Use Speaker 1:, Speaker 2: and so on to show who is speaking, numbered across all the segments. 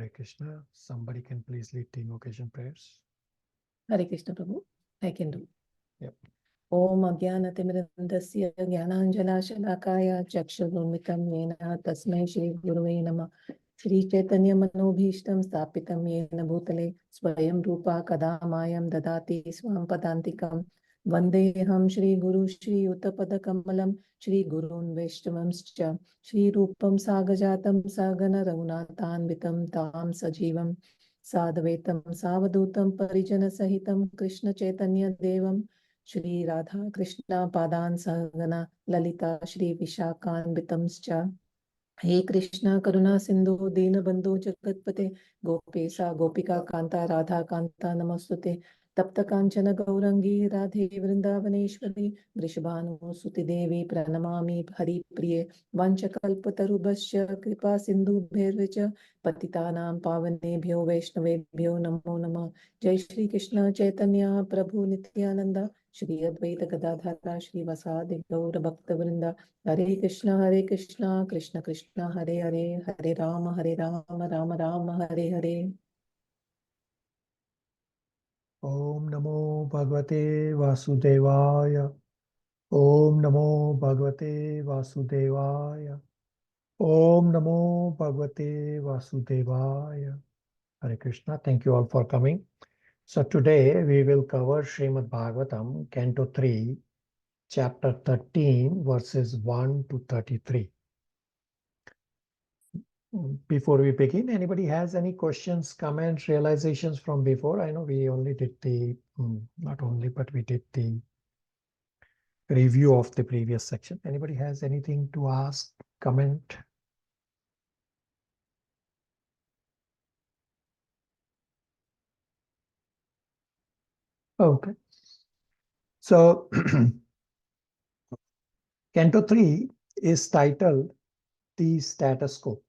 Speaker 1: Hare Krishna. Somebody can please lead the invocation prayers.
Speaker 2: Hare Krishna Prabhu. I can do.
Speaker 1: Yep.
Speaker 2: Om Ajnanatimidandasya Jnananjalashalakaya Chakshurunmitam Yena Tasmai Shri Gurave Namah. Shri Chaitanya Manobhishtam Stapitam Yena Bhutale Swayam Rupa Kadamayam Dadati Swam Padantikam Vandeham Shri Guru Shri Uttapada Kamalam Shri Gurun Vaishnavamscha Shri Rupam Sagajatam Sagana Raghunathanvitam Tam Sajivam Sadhvetam Savadutam Parijana Sahitam Krishna Chaitanya Devam Shri Radha Krishna Padan Sahagana Lalita Shri Vishakhanvitamscha He Krishna Karuna Sindhu Dina Bandhu Jagatpate Gopesa Gopika Kanta Radha Kanta Namastute Tapta Kanchana Gaurangi Radhe Vrindavaneshwari Vrishabhanu Suti Devi Pranamami Hari Priye Vanchakalpatarubhasya Kripa Sindhu Bhervicha Patitanam Pavanebhyo Vaishnavebhyo Namo Namah Jai Shri Krishna Chaitanya Prabhu Nityananda Shri Advaita Gadadhara Shri Vasadi Gaura Bhakta Vrinda Hare Krishna, Krishna Krishna, Hare Hare, Hare Rama, Rama Rama, Hare Hare.
Speaker 1: Om Namo Bhagavate Vasudevaya. Om Namo Bhagavate Vasudevaya. Om Namo Bhagavate Vasudevaya. Hare Krishna. Thank you all for coming. So today we will cover Srimad Bhagavatam, Canto 3, Chapter 13, verses 1 to 33. Before we begin, anybody has any questions, comments, realizations from before? I know we only did the, not only, but we did the review of the previous section. Anybody has anything to ask, comment? Okay. So, Canto 3 is titled The Status Quo.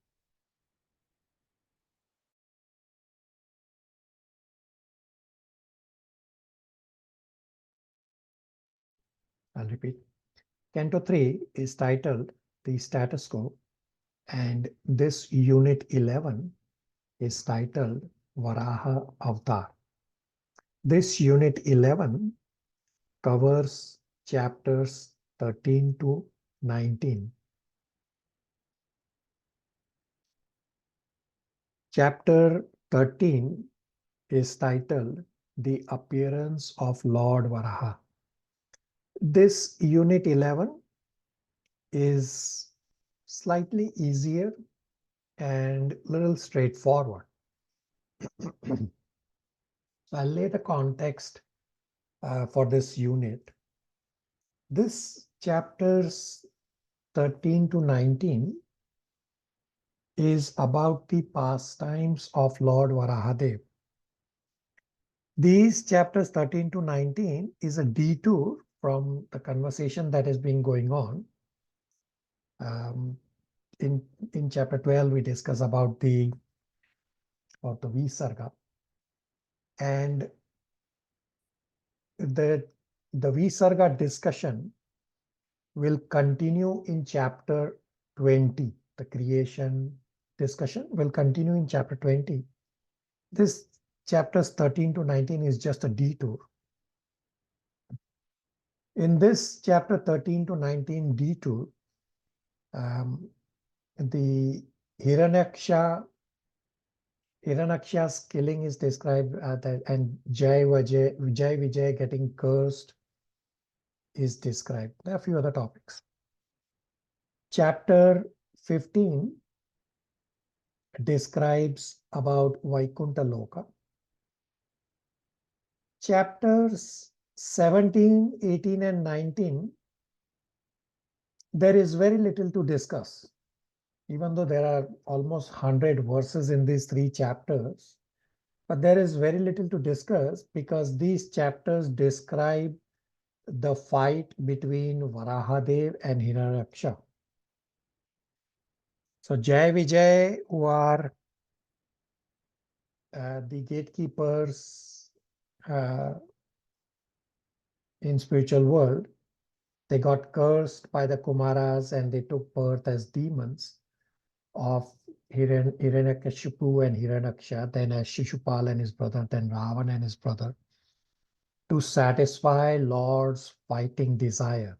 Speaker 1: I'll repeat. Canto 3 is titled The Status Quo, and this Unit 11 is titled Varaha Avatar. This Unit 11 covers chapters 13 to 19. Chapter 13 is titled The Appearance of Lord Varaha. This Unit 11 is slightly easier and little straightforward. So I'll lay the context for this unit. This chapters 13 to 19 is about the pastimes of Lord Varahadev. These chapters 13 to 19 is a detour from the conversation that has been going on. In chapter 12, we discuss about the Visarga, and the Visarga discussion will continue in chapter 20. The creation discussion will continue in chapter 20. This chapters 13 to 19 is just a detour. In this chapter 13 to 19 detour, the Hiranyaksha's killing is described, and Jai Vijay getting cursed is described. There are a few other topics. Chapter 15 describes about Vaikuntha Loka. Chapters 17, 18, and 19, there is very little to discuss. Even though there are almost 100 verses in these three chapters, but there is very little to discuss because these chapters describe the fight between Varahadev and Hiranyaksha. So Jai Vijay, who are the gatekeepers in spiritual world, they got cursed by the Kumaras and they took birth as demons of Hiranyakashipu and Hiranyaksha, then as Shishupal and his brother, then Ravana and his brother, to satisfy Lord's fighting desire.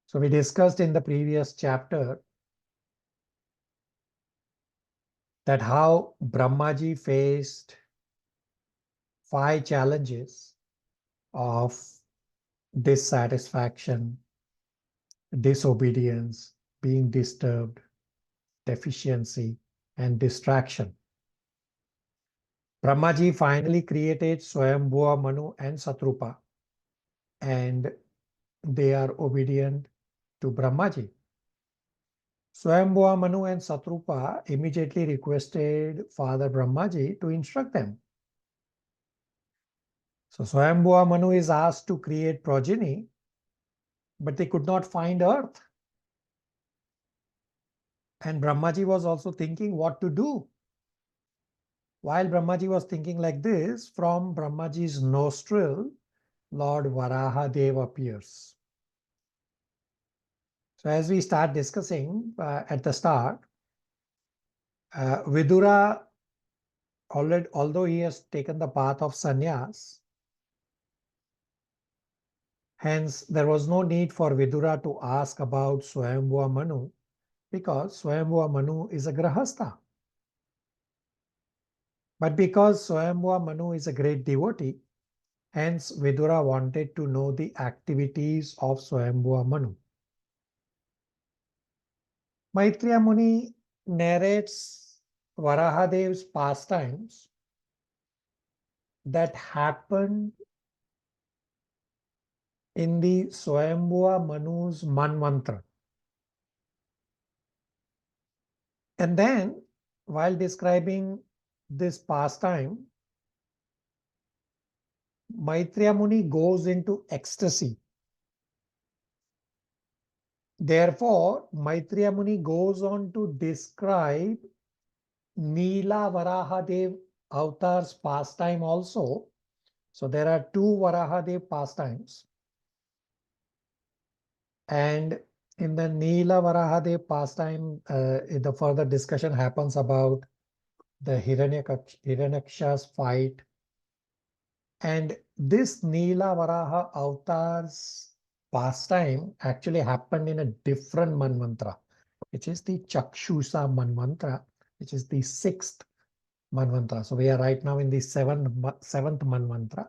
Speaker 1: So we discussed in the previous chapter that how Brahmaji faced 5 challenges of dissatisfaction, disobedience, being disturbed, deficiency, and distraction. Brahmaji finally created Swayambhuva Manu and Satrupa, and they are obedient to Brahmaji. Swayambhuva Manu and Satrupa immediately requested Father Brahmaji to instruct them. So Swayambhuva Manu is asked to create progeny, but they could not find earth. And Brahmaji was also thinking what to do. While Brahmaji was thinking like this, from Brahmaji's nostril, Lord Varahadev appears. So as we start discussing at the start, Vidura, although he has taken the path of sannyas, hence there was no need for Vidura to ask about Swayambhuva Manu, because Swayambhuva Manu is a grahastha. But because Swayambhuva Manu is a great devotee, hence Vidura wanted to know the activities of Swayambhuva Manu. Maitreya Muni narrates Varahadev's pastimes that happened in the Swayambhuva Manu's Manmantra. And then, while describing this pastime, Maitreya Muni goes into ecstasy. Therefore, Maitreya Muni goes on to describe Neela Varahadev avatar's pastime also. So there are 2 Varahadev pastimes. And in the Neela Varahadev pastime, the further discussion happens about the Hiranyaksha's fight. And this Neela Varaha avatar's pastime actually happened in a different Manmantra, which is the Chakshusha Manmantra, which is the 6th Manmantra. So we are right now in the 7th Manmantra,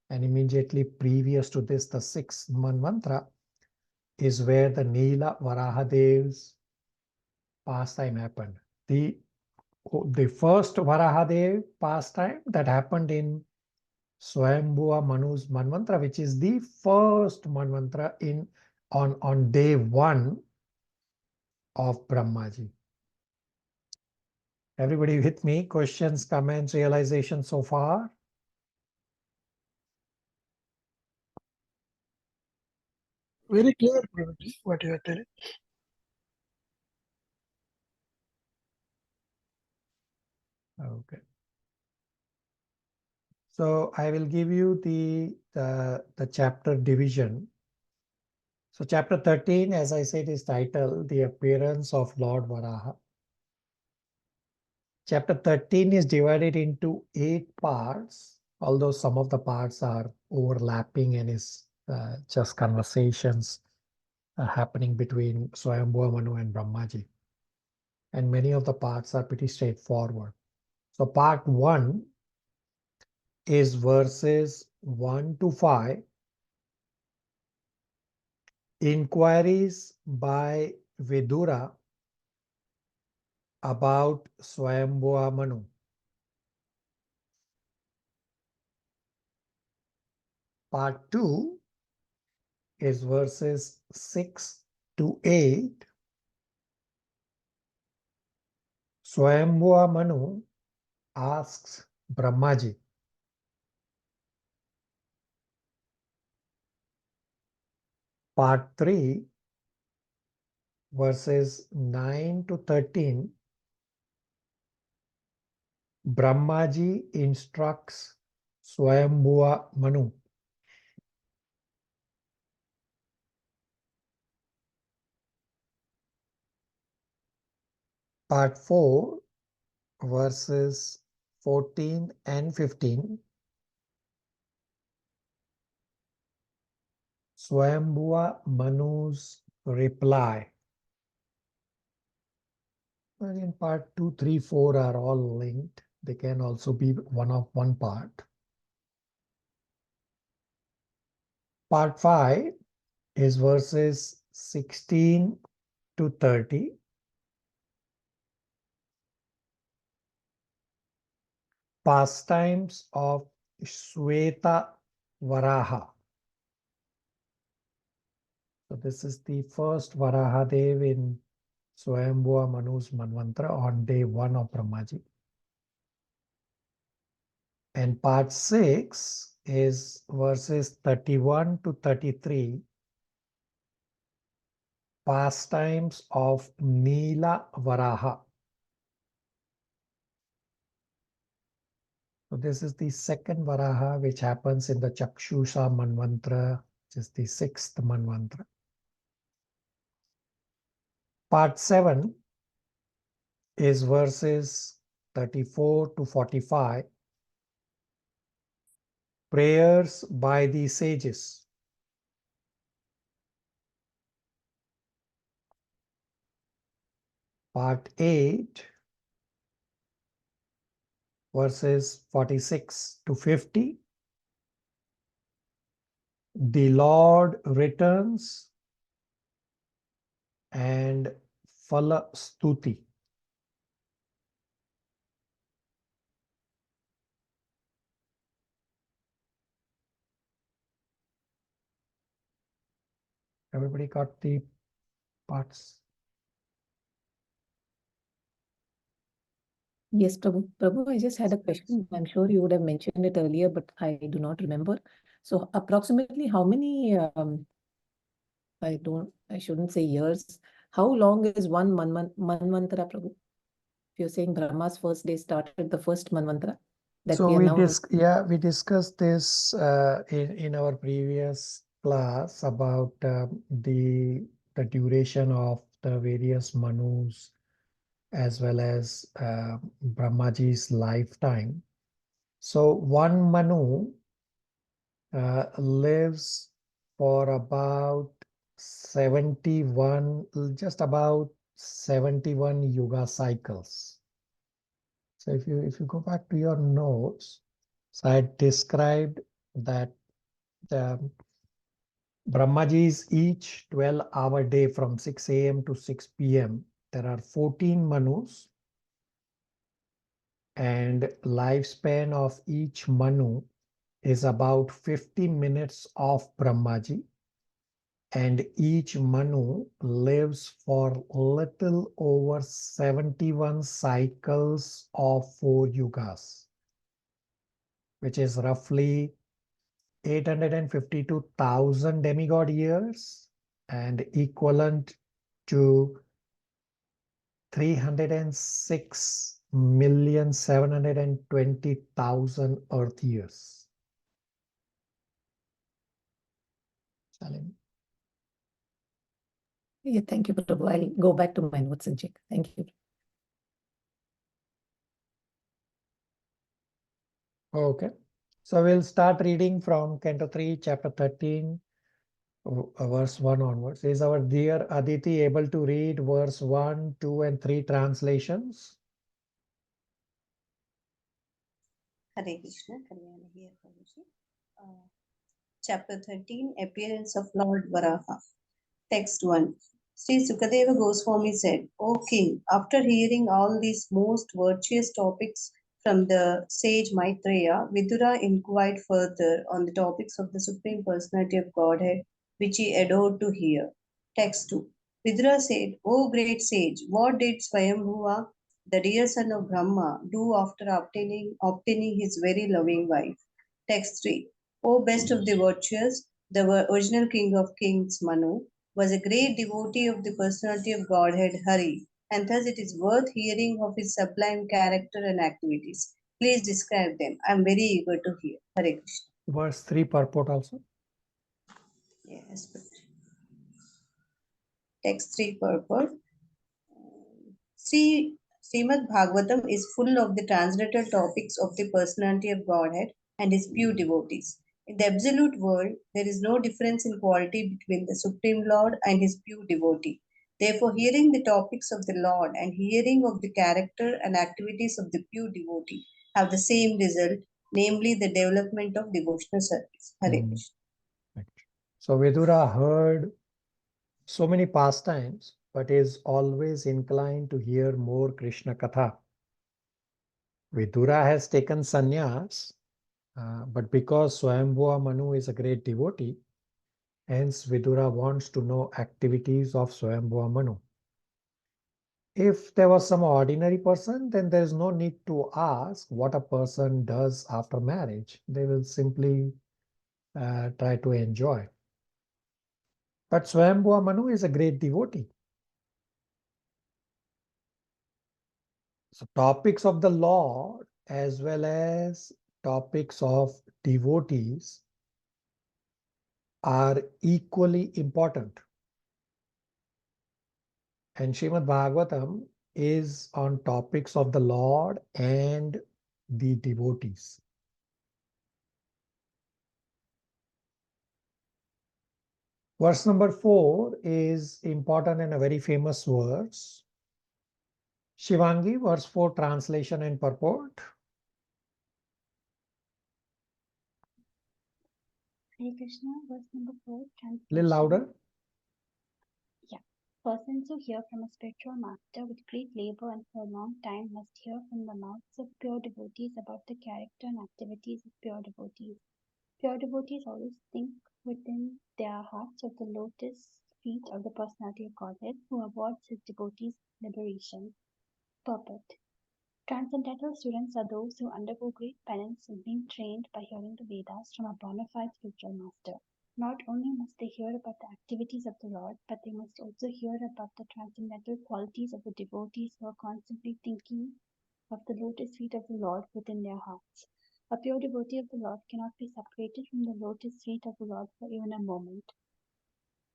Speaker 1: and immediately previous to this, the 6th Manmantra is where the Neela Varahadev's pastime happened. The first Varahadev pastime that happened in Swayambhuva Manu's Manmantra, which is the first Manmantra on day 1 of Brahmaji. Everybody with me? Questions, comments, realization so far?
Speaker 3: Very clear, Prabhuji, what you are telling.
Speaker 1: Okay. So I will give you the chapter division. So chapter 13, as I said, is titled The Appearance of Lord Varaha. Chapter 13 is divided into 8 parts, although some of the parts are overlapping and is just conversations happening between Swayambhuva Manu and Brahmaji. And many of the parts are pretty straightforward. So part 1 is verses 1 to 5. Inquiries by Vidura about Swayambhuva Manu. Part 2 is verses 6 to 8. Swayambhuva Manu asks Brahmaji. Part 3, verses 9 to 13. Brahmaji instructs Swayambhuva Manu. Part 4, verses 14 and 15. Swayambhuva Manu's reply. But in part 2, 3, 4 are all linked. They can also be one part. Part 5 is verses 16 to 30. Pastimes of Shweta Varaha. So this is the first Varaha Dev in Swayambhuva Manu's Manvantara on day 1 of Brahmaji. And part 6 is verses 31 to 33. Pastimes of Neela Varaha. So this is the second Varaha which happens in the Chakshusha Manvantara, which is the 6th Manvantara. Part 7 is verses 34 to 45. Prayers by the sages. Part 8, verses 46 to 50. The Lord returns and Phala Stuti. Everybody got the parts?
Speaker 2: Yes, Prabhu. Prabhu, I just had a question. I'm sure you would have mentioned it earlier, but I do not remember. So approximately how many, I shouldn't say years. How long is one Manvantara, Prabhu? If you're saying Brahma's first day started the first Manvantara that
Speaker 1: So
Speaker 2: we are now.
Speaker 1: we discussed this in our previous class about the duration of the various Manus as well as Brahmaji's lifetime. So one Manu lives for about 71, just about 71 yuga cycles. So if you go back to your notes, so I described that the Brahmaji's each 12-hour day from 6 a.m. to 6 p.m. There are 14 Manus, and lifespan of each Manu is about 50 minutes of Brahmaji, and each Manu lives for little over 71 cycles of 4 yugas, which is roughly 852,000 demigod years and equivalent to 306,720,000 Earth years. Salim.
Speaker 2: Yeah, thank you, Prabhu. I'll go back to my notes and check. Thank you.
Speaker 1: Okay. So we'll start reading from Canto 3, Chapter 13, verse 1 onwards. Is our dear Aditi able to read verse 1, 2, and 3 translations?
Speaker 4: Hare Krishna, Kalyana here, Prabhuji. Chapter 13, Appearance of Lord Varaha. Text 1. Sri Sukadeva Goswami said, O King, after hearing all these most virtuous topics from the sage Maitreya, Vidura inquired further on the topics of the Supreme Personality of Godhead, which he adored to hear. Text 2. Vidura said, O great sage, what did Swayambhuva, the dear son of Brahma, do after obtaining his very loving wife? Text 3. O best of the virtuous, the original king of kings, Manu, was a great devotee of the personality of Godhead, Hari, and thus it is worth hearing of his sublime character and activities. Please describe them. I am very eager to hear. Hare Krishna.
Speaker 1: Verse 3 purport also.
Speaker 4: Yes, but text 3 purport. Srimad Bhagavatam is full of the transcendental topics of the personality of Godhead and his pure devotees. In the absolute world, there is no difference in quality between the Supreme Lord and his pure devotee. Therefore, hearing the topics of the Lord and hearing of the character and activities of the pure devotee have the same result, namely the development of devotional service. Hare Krishna.
Speaker 1: Right. So Vidura heard so many pastimes, but is always inclined to hear more Krishna Katha. Vidura has taken sannyas, but because Swayambhuva Manu is a great devotee, hence Vidura wants to know activities of Swayambhuva Manu. If there was some ordinary person, then there is no need to ask what a person does after marriage. They will simply try to enjoy. But Swayambhuva Manu is a great devotee. So topics of the Lord as well as topics of devotees are equally important. And Srimad Bhagavatam is on topics of the Lord and the devotees. Verse number 4 is important and a very famous verse. Shivangi, verse 4, translation and purport.
Speaker 5: Hare Krishna, verse number 4, translation.
Speaker 1: Little louder.
Speaker 5: Persons who hear from a spiritual master with great labor and for a long time must hear from the mouths of pure devotees about the character and activities of pure devotees. Pure devotees always think within their hearts of the lotus feet of the personality of Godhead who awards his devotees liberation. Purport. Transcendental students are those who undergo great penance in being trained by hearing the Vedas from a bona fide spiritual master. Not only must they hear about the activities of the Lord, but they must also hear about the transcendental qualities of the devotees who are constantly thinking of the lotus feet of the Lord within their hearts. A pure devotee of the Lord cannot be separated from the lotus feet of the Lord for even a moment.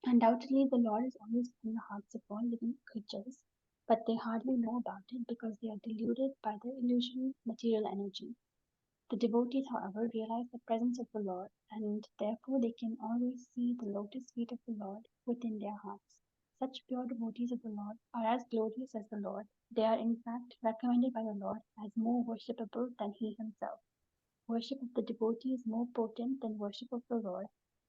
Speaker 5: Undoubtedly, the Lord is always within the hearts of all living creatures, but they hardly know about it because they are deluded by the illusion material energy. The devotees, however, realize the presence of the Lord, and therefore they can always see the lotus feet of the Lord within their hearts. Such pure devotees of the Lord are as glorious as the Lord. They are in fact recommended by the Lord as more worshipable than he himself. Worship of the devotee is more potent than worship of the Lord.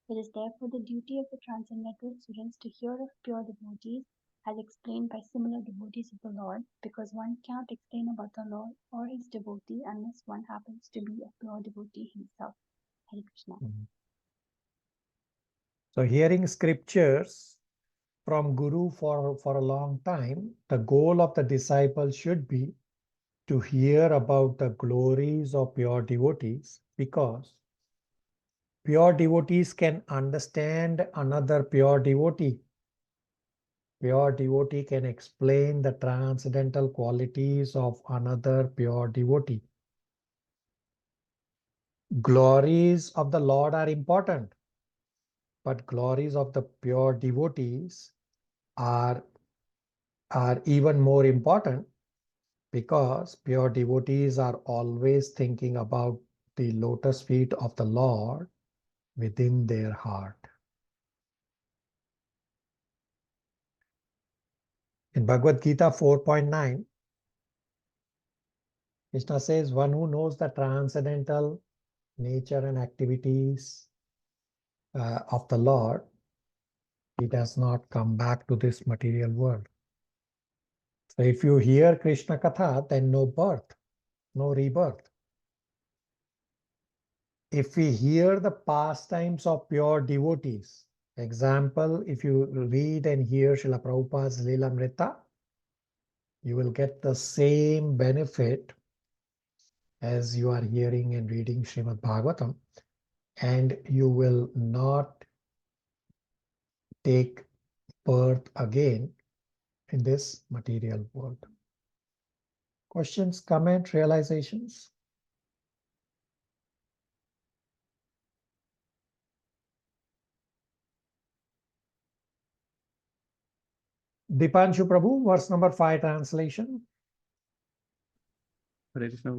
Speaker 5: It is therefore the duty of the transcendental students to hear of pure devotees as explained by similar devotees of the Lord, because one cannot explain about the Lord or his devotee unless one happens to be a pure devotee himself. Hare Krishna.
Speaker 1: So hearing scriptures from Guru for a long time, the goal of the disciple should be to hear about the glories of pure devotees, because pure devotees can understand another pure devotee. Pure devotee can explain the transcendental qualities of another pure devotee. Glories of the Lord are important, but glories of the pure devotees are even more important, because pure devotees are always thinking about the lotus feet of the Lord within their heart. In Bhagavad Gita 4.9, Krishna says, one who knows the transcendental nature and activities of the Lord, he does not come back to this material world. So if you hear Krishna Katha, then no birth, no rebirth. If we hear the pastimes of pure devotees, example, if you read and hear Srila Prabhupada's Lilamrita, you will get the same benefit as you are hearing and reading Srimad Bhagavatam, and you will not take birth again in this material world. Questions, comments, realizations? Dipanshu Prabhu, verse number 5 translation.
Speaker 6: Hare Krishna.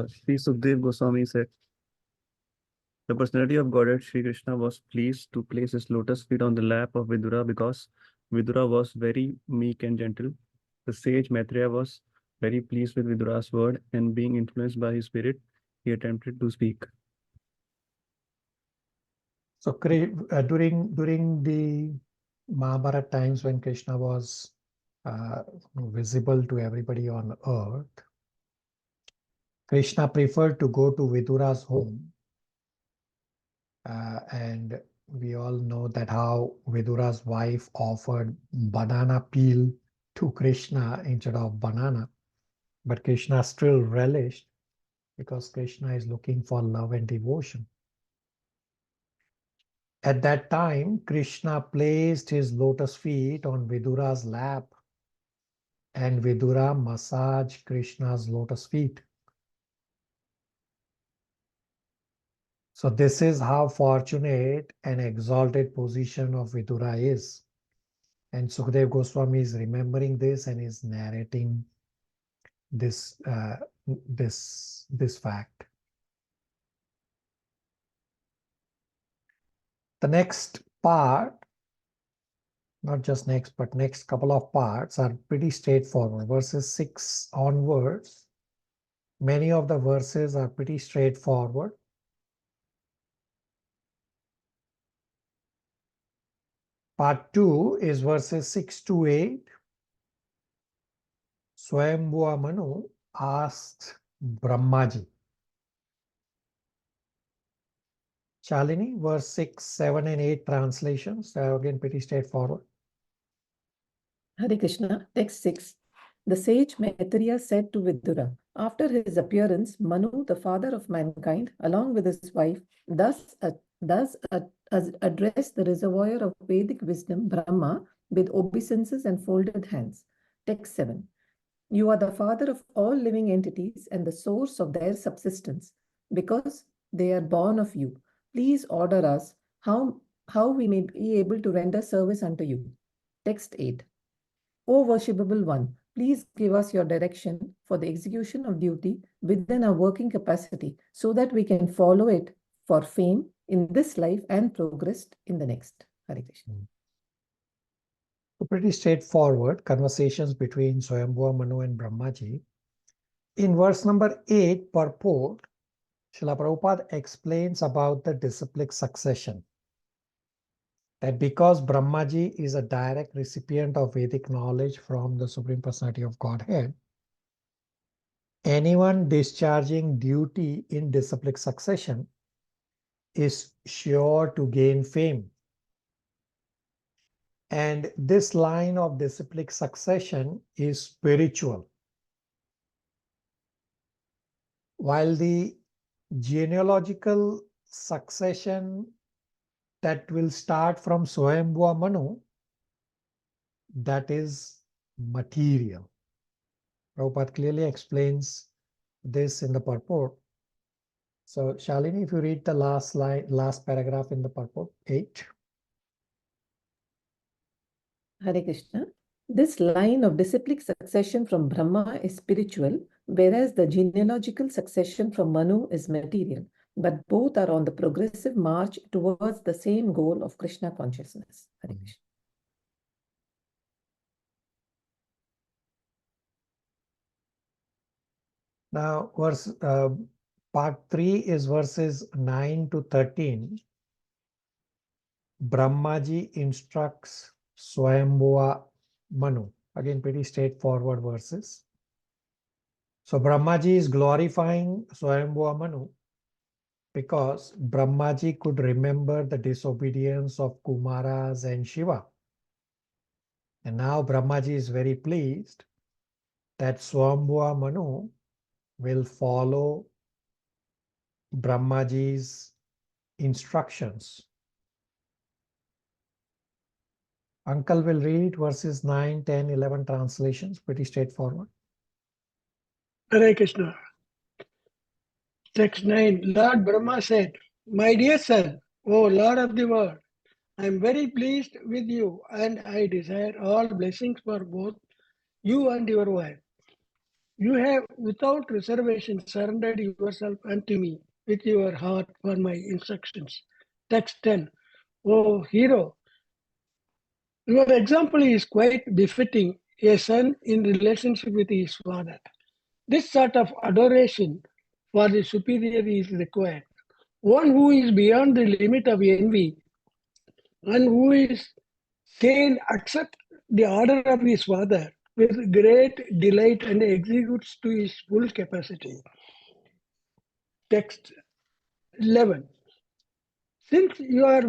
Speaker 6: Sri Sukdev Goswami said, the personality of Godhead Sri Krishna was pleased to place his lotus feet on the lap of Vidura because Vidura was very meek and gentle. The sage Maitreya was very pleased with Vidura's word, and being influenced by his spirit, he attempted to speak.
Speaker 1: So during the Mahabharata times, when Krishna was visible to everybody on earth, Krishna preferred to go to Vidura's home. And we all know that how Vidura's wife offered banana peel to Krishna instead of banana. But Krishna still relished because Krishna is looking for love and devotion. At that time, Krishna placed his lotus feet on Vidura's lap, and Vidura massaged Krishna's lotus feet. So this is how fortunate and exalted position of Vidura is. And Sukadeva Goswami is remembering this and is narrating this fact. The next part, not just next, but next couple of parts are pretty straightforward. Verses 6 onwards, many of the verses are pretty straightforward. Part 2 is verses 6 to 8. Swayambhuva Manu asked Brahmaji. Shalini, verse 6, 7 and 8 translations. They are again pretty straightforward.
Speaker 2: Hare Krishna, text 6. The sage Maitreya said to Vidura, after his appearance, Manu, the father of mankind, along with his wife, thus addressed the reservoir of Vedic wisdom, Brahma, with obeisances and folded hands. Text 7. You are the father of all living entities and the source of their subsistence, because they are born of you. Please order us how we may be able to render service unto you. Text 8. O worshipable one, please give us your direction for the execution of duty within our working capacity so that we can follow it for fame in this life and progress in the next. Hare Krishna.
Speaker 1: So pretty straightforward conversations between Swayambhuva Manu and Brahmaji. In verse number 8, purport, Srila Prabhupada explains about the disciplic succession. That because Brahmaji is a direct recipient of Vedic knowledge from the Supreme Personality of Godhead, anyone discharging duty in disciplic succession is sure to gain fame. And this line of disciplic succession is spiritual. While the genealogical succession that will start from Swayambhuva Manu, that is material. Prabhupada clearly explains this in the purport. So, Shalini, if you read the last paragraph in the purport, 8.
Speaker 2: Hare Krishna. This line of disciplic succession from Brahma is spiritual, whereas the genealogical succession from Manu is material. But both are on the progressive march towards the same goal of Krishna consciousness. Hare Krishna.
Speaker 1: Now, part 3 is verses 9 to 13. Brahmaji instructs Swayambhuva Manu. Again, pretty straightforward verses. So Brahmaji is glorifying Swayambhuva Manu because Brahmaji could remember the disobedience of Kumaras and Shiva. And now Brahmaji is very pleased that Swayambhuva Manu will follow Brahmaji's instructions. Uncle will read verses 9, 10, 11 translations, pretty straightforward.
Speaker 3: Hare Krishna. Text 9. Lord Brahma said, my dear son, O Lord of the world, I am very pleased with you, and I desire all blessings for both you and your wife. You have without reservation surrendered yourself unto me with your heart for my instructions. Text 10. O hero, your example is quite befitting a son in relationship with his father. This sort of adoration for the superior is required. One who is beyond the limit of envy and who is sane accepts the order of his father with great delight and executes to his full capacity. Text 11. Since you are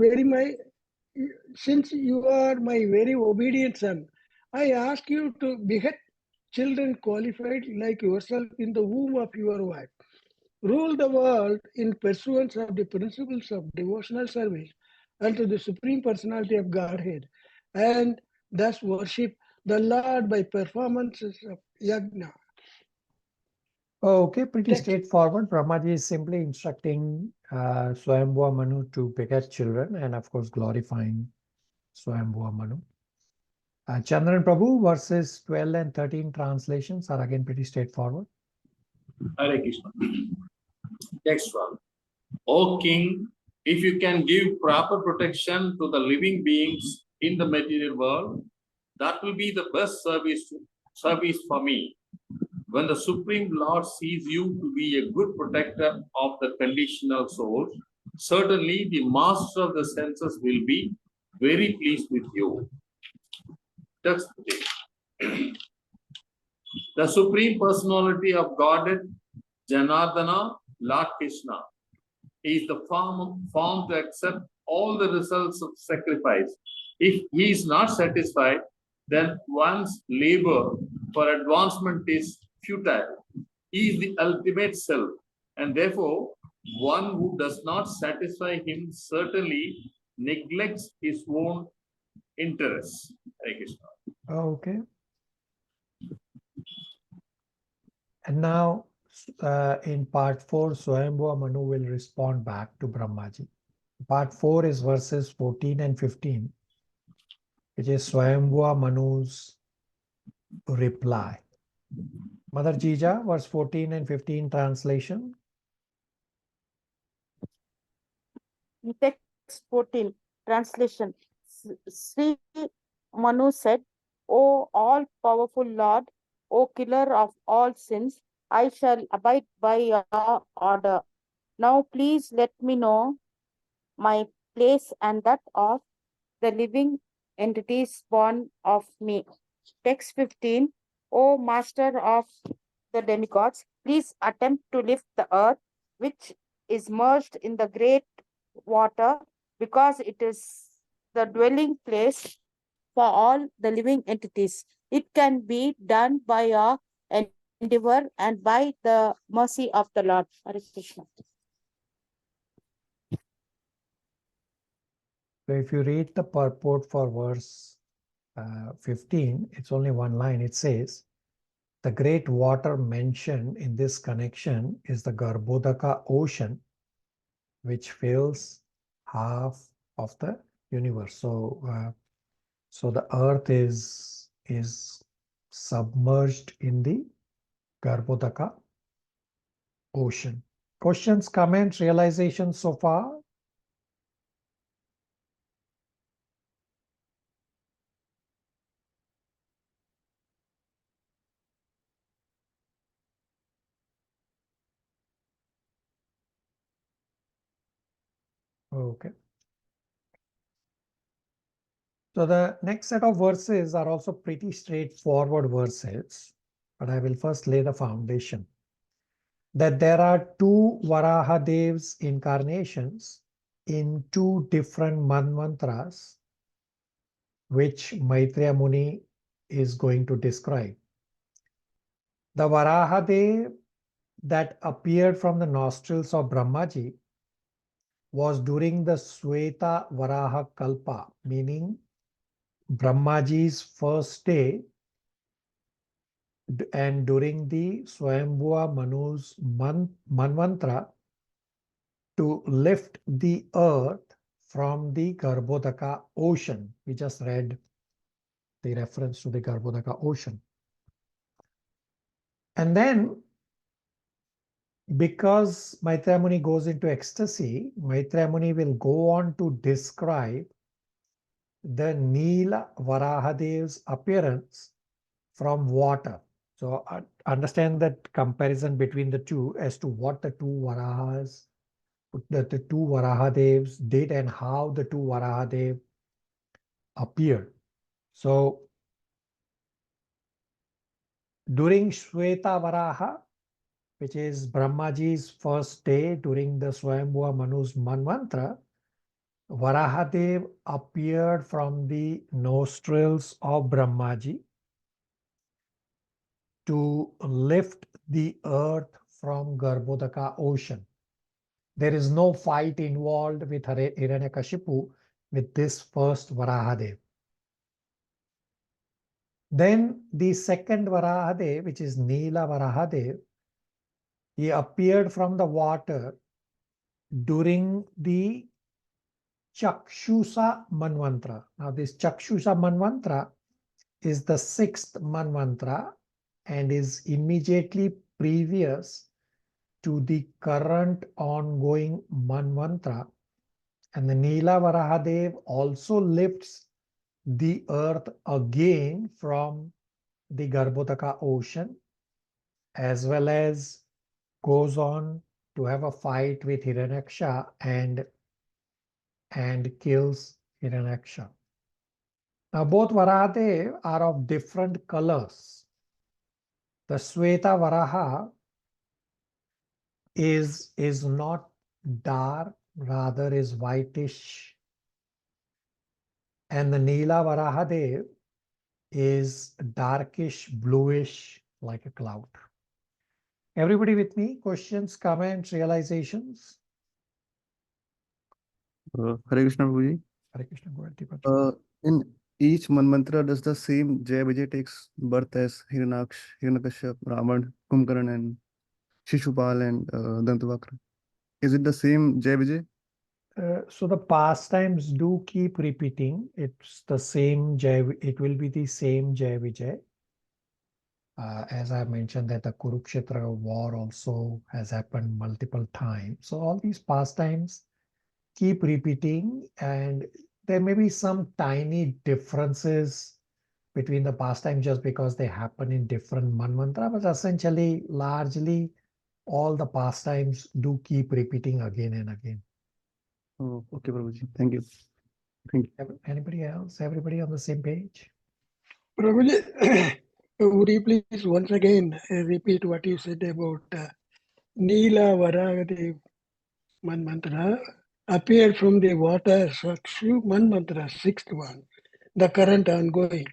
Speaker 3: my very obedient son, I ask you to beget children qualified like yourself in the womb of your wife. Rule the world in pursuance of the principles of devotional service unto the Supreme Personality of Godhead, and thus worship the Lord by performances of yajna.
Speaker 1: Okay, pretty
Speaker 3: Text.
Speaker 1: straightforward. Brahmaji is simply instructing Swayambhuva Manu to beget children and, of course, glorifying Swayambhuva Manu. Chandran Prabhu, verses 12 and 13 translations are again pretty straightforward.
Speaker 7: Hare Krishna. Text 1. O king, if you can give proper protection to the living beings in the material world, that will be the best service for me. When the Supreme Lord sees you to be a good protector of the conditional souls, certainly the master of the senses will be very pleased with you. Text 3. The Supreme Personality of Godhead, Janardana, Lord Krishna, is the form to accept all the results of sacrifice. If he is not satisfied, then one's labor for advancement is futile. He is the ultimate self, and therefore one who does not satisfy him certainly neglects his own interests. Hare Krishna.
Speaker 1: Okay. And now in part 4, Swayambhuva Manu will respond back to Brahmaji. Part 4 is verses 14 and 15, which is Swayambhuva Manu's reply. Mother Jija, verse 14 and 15 translation.
Speaker 8: In text 14, translation, Sri Manu said, O all-powerful Lord, O killer of all sins, I shall abide by your order. Now please let me know my place and that of the living entities born of me. Text 15, O master of the demigods, please attempt to lift the earth, which is merged in the great water, because it is the dwelling place for all the living entities. It can be done by your endeavor and by the mercy of the Lord. Hare Krishna.
Speaker 1: So if you read the purport for verse 15, it's only one line. It says, the great water mentioned in this connection is the Garbhodaka ocean, which fills half of the universe. So the earth is submerged in the Garbhodaka ocean. Questions, comments, realizations so far? Okay. So the next set of verses are also pretty straightforward verses, but I will first lay the foundation that there are two Varahadev's incarnations in two different manvantras, which Maitreya Muni is going to describe. The Varahadev that appeared from the nostrils of Brahmaji was during the Sweta Varaha Kalpa, meaning Brahmaji's first day and during the Swayambhuva Manu's manvantra to lift the earth from the Garbhodaka ocean. We just read the reference to the Garbhodaka ocean. And then, because Maitreya Muni goes into ecstasy, Maitreya Muni will go on to describe the Neela Varahadev's appearance from water. So understand that comparison between the two as to what the two Varahas, the two Varahadevs did and how the two Varahadev appeared. So during Shweta Varaha, which is Brahmaji's first day during the Swayambhuva Manu's Manvantara, Varahadev appeared from the nostrils of Brahmaji to lift the earth from Garbhodaka ocean. There is no fight involved with Hiranyakashipu with this first Varahadev. Then the second Varahadev, which is Neela Varahadev, he appeared from the water during the Chakshusa Manvantara. Now this Chakshusa Manvantara is the 6th Manvantara and is immediately previous to the current ongoing Manvantara. And the Neela Varahadev also lifts the earth again from the Garbhodaka ocean, as well as goes on to have a fight with Hiranyaksha and kills Hiranyaksha. Now both Varahadev are of different colors. The Sweta Varaha is not dark, rather is whitish. And the Neela Varahadev is darkish, bluish, like a cloud. Everybody with me? Questions, comments, realizations?
Speaker 6: Hare Krishna, Prabhuji.
Speaker 1: Hare Krishna, go ahead, Deepak.
Speaker 6: In each Manvantara, does the same Jai Vijay takes birth as Hiranyakashipu, Ravan, Kumbhakarna, and Shishupal and Dantavakra? Is it the same Jai Vijay?
Speaker 1: So the pastimes do keep repeating. It's the same Jai. It will be the same Jai Vijay. As I mentioned, that the Kurukshetra war also has happened multiple times. So all these pastimes keep repeating, and there may be some tiny differences between the pastimes just because they happen in different manvantara, but essentially, largely, all the pastimes do keep repeating again and again.
Speaker 6: Oh, okay, Prabhuji. Thank you. Thank you.
Speaker 1: Anybody else? Everybody on the same page?
Speaker 3: Prabhuji, would you please once again repeat what you said about Neela Varahadev Manvantara appeared from the water, Sakshu Manvantara, 6th one, the current ongoing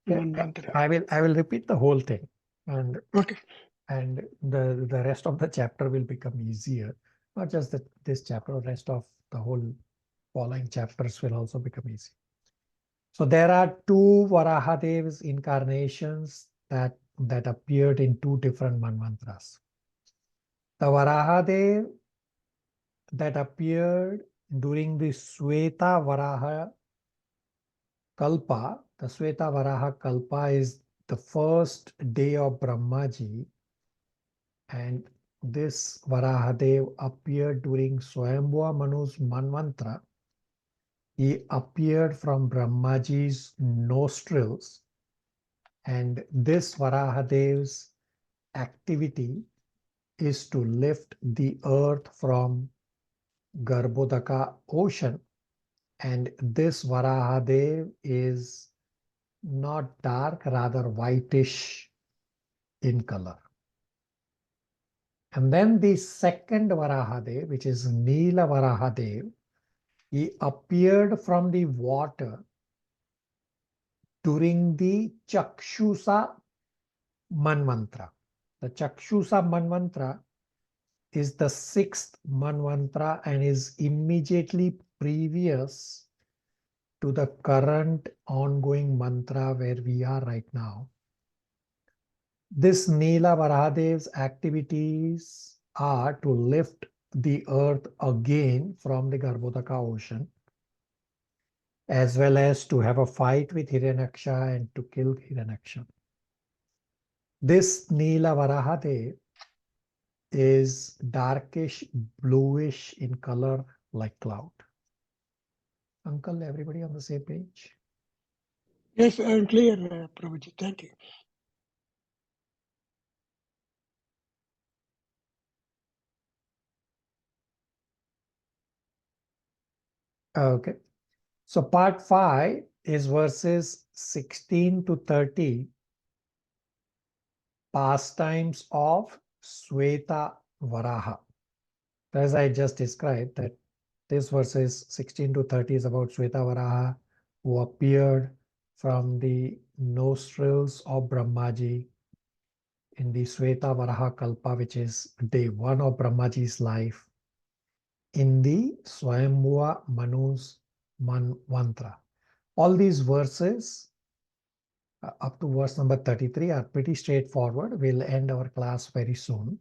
Speaker 3: Manvantara.
Speaker 1: I will repeat the whole thing, and
Speaker 3: Okay.
Speaker 1: and the rest of the chapter will become easier. Not just this chapter, the rest of the whole following chapters will also become easy. So there are two Varahadev's incarnations that appeared in two different manvantras. The Varahadev that appeared during the Sweta Varaha Kalpa, the Sweta Varaha Kalpa is the first day of Brahmaji, and this Varahadev appeared during Swayambhuva Manu's Manvantara. He appeared from Brahmaji's nostrils, and this Varahadev's activity is to lift the earth from Garbhodaka ocean, and this Varahadev is not dark, rather whitish in color. And then the second Varahadev, which is Neela Varahadev, he appeared from the water during the Chakshusa Manvantara. The Chakshusa Manvantara is the 6th Manvantara and is immediately previous to the current ongoing mantra where we are right now. This Neela Varahadev's activities are to lift the earth again from the Garbhodaka ocean. as well as to have a fight with Hiranyaksha and to kill Hiranyaksha. This Neela Varahadev is darkish bluish in color like cloud. Uncle, everybody on the same page?
Speaker 3: Yes, I'm clear, Prabhuji. Thank you.
Speaker 1: Okay. So part 5 is verses 16 to 30, pastimes of Sweta Varaha. As I just described, that this verses 16 to 30 is about Sweta Varaha, who appeared from the nostrils of Brahmaji in the Sweta Varaha Kalpa, which is day 1 of Brahmaji's life, in the Swayambhuva Manu's mantra. All these verses up to verse number 33 are pretty straightforward. We'll end our class very soon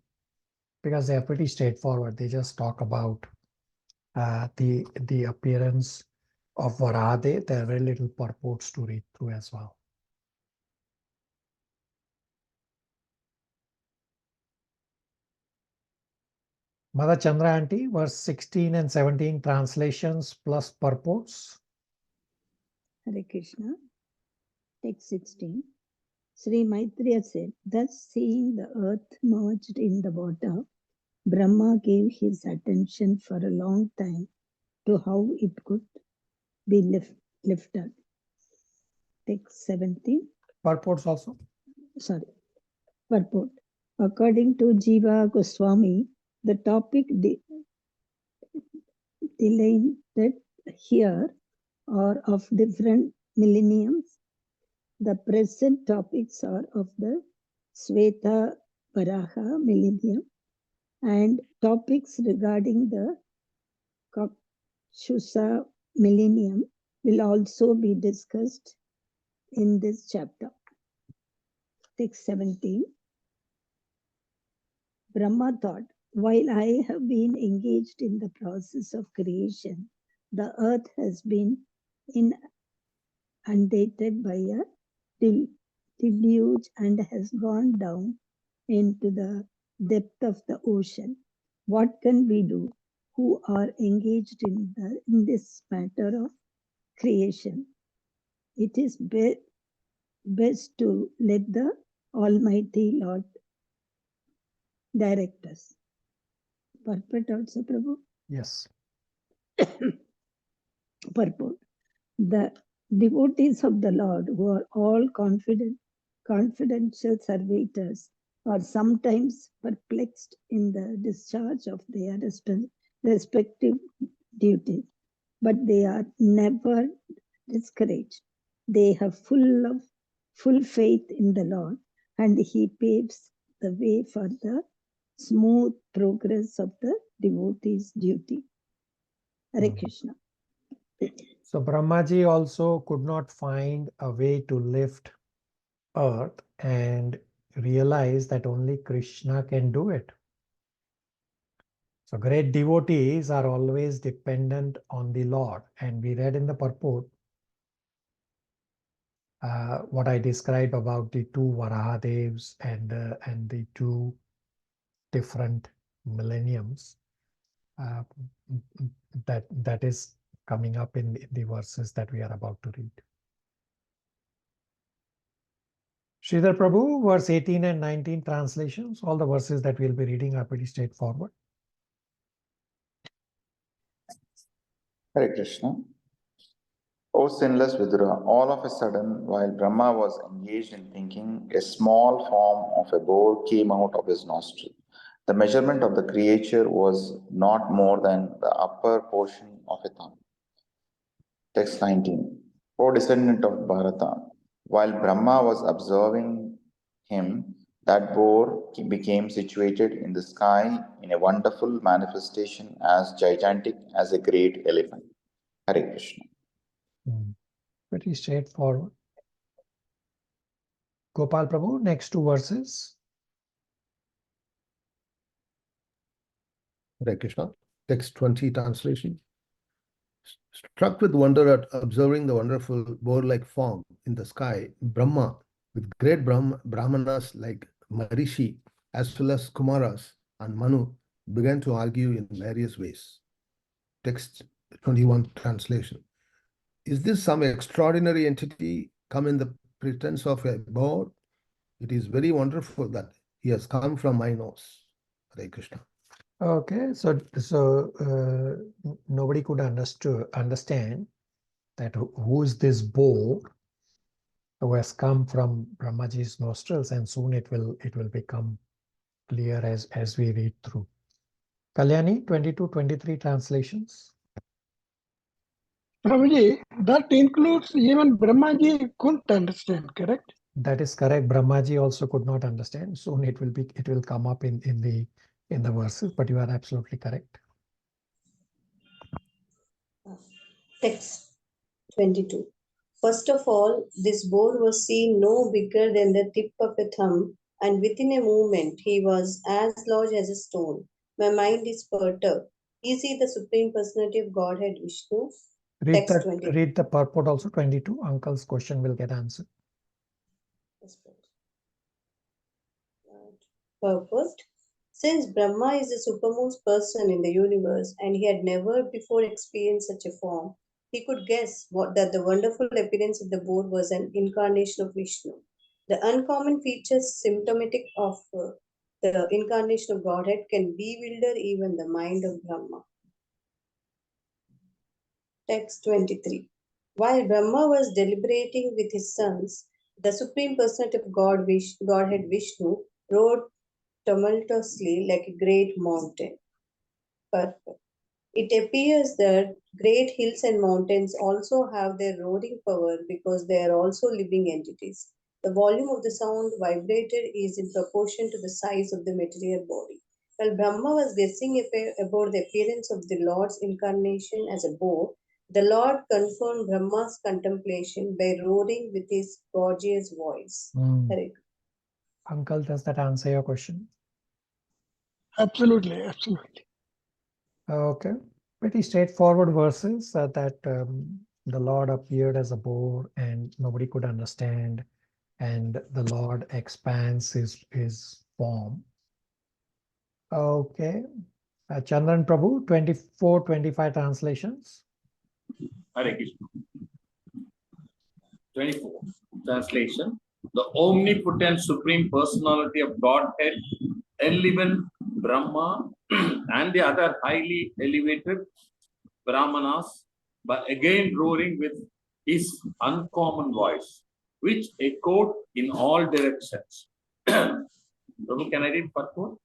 Speaker 1: because they are pretty straightforward. They just talk about the appearance of Varahadev. There are very little purports to read through as well. Mother Chandra Aunty, verse 16 and 17 translations plus purports.
Speaker 9: Hare Krishna. Text 16. Sri Maitreya said, thus seeing the earth merged in the water, Brahma gave his attention for a long time to how it could be lifted. Text 17.
Speaker 1: Purports also.
Speaker 9: Sorry. Purport. According to Jiva Goswami, the topic delineated here are of different millenniums. The present topics are of the Sweta Varaha millennium, and topics regarding the Kakshusa millennium will also be discussed in this chapter. Text 17. Brahma thought, while I have been engaged in the process of creation, the earth has been inundated by a deluge and has gone down into the depth of the ocean. What can we do who are engaged in this matter of creation? It is best to let the Almighty Lord direct us. Purport also, Prabhu?
Speaker 1: Yes.
Speaker 9: Purport. The devotees of the Lord, who are all confidential servitors, are sometimes perplexed in the discharge of their respective duties, but they are never discouraged. They have full faith in the Lord, and He paves the way for the smooth progress of the devotee's duty. Hare Krishna.
Speaker 1: So Brahmaji also could not find a way to lift earth and realize that only Krishna can do it. So great devotees are always dependent on the Lord. And we read in the purport what I described about the two Varahadevs and the two different millenniums. That is coming up in the verses that we are about to read. Sridhar Prabhu, verse 18 and 19 translations. All the verses that we'll be reading are pretty straightforward.
Speaker 10: Hare Krishna. O sinless Vidura, all of a sudden, while Brahma was engaged in thinking, a small form of a boar came out of his nostril. The measurement of the creature was not more than the upper portion of a thumb. Text 19. O descendant of Bharata, while Brahma was observing him, that boar became situated in the sky in a wonderful manifestation as gigantic as a great elephant. Hare Krishna.
Speaker 1: Pretty straightforward. Gopal Prabhu, next two verses.
Speaker 11: Hare Krishna. Text 20 translation. Struck with wonder at observing the wonderful boar-like form in the sky, Brahma, with great Brahmanas like Marishi, as well as Kumaras and Manu, began to argue in various ways. Text 21 translation. Is this some extraordinary entity come in the pretense of a boar? It is very wonderful that he has come from my nose. Hare Krishna.
Speaker 1: Okay, so nobody could understand that who is this boar who has come from Brahmaji's nostrils, and soon it will become clear as we read through. Kalyani, 22-23 translations.
Speaker 3: Prabhuji, that includes even Brahmaji couldn't understand, correct?
Speaker 1: That is correct. Brahmaji also could not understand. Soon it will come up in the verses, but you are absolutely correct.
Speaker 4: Text 22. First of all, this boar was seen no bigger than the tip of a thumb, and within a moment he was as large as a stone. My mind is perturbed. Is he the Supreme Personality of Godhead Vishnu?
Speaker 1: Read
Speaker 4: Text 20.
Speaker 1: Read the purport also, 22. Uncle's question will get answered.
Speaker 4: Purport. Since Brahma is the supermost person in the universe and he had never before experienced such a form, he could guess that the wonderful appearance of the boar was an incarnation of Vishnu. The uncommon features symptomatic of the incarnation of Godhead can bewilder even the mind of Brahma. Text 23. While Brahma was deliberating with his sons, the Supreme Personality of Godhead Vishnu rode tumultuously like a great mountain. Perfect. It appears that great hills and mountains also have their roaring power because they are also living entities. The volume of the sound vibrated is in proportion to the size of the material body. While Brahma was guessing about the appearance of the Lord's incarnation as a boar, the Lord confirmed Brahma's contemplation by roaring with his gorgeous voice.
Speaker 1: Uncle, does that answer your question?
Speaker 3: Absolutely, absolutely.
Speaker 1: Okay, pretty straightforward verses that the Lord appeared as a boar and nobody could understand, and the Lord expands his form. Okay, Chandran Prabhu, 24-25 translations.
Speaker 7: Hare Krishna. 24 translation. The omnipotent Supreme Personality of Godhead, enlivened Brahma and the other highly elevated Brahmanas by again roaring with his uncommon voice, which echoed in all directions. Prabhu, can I read purport?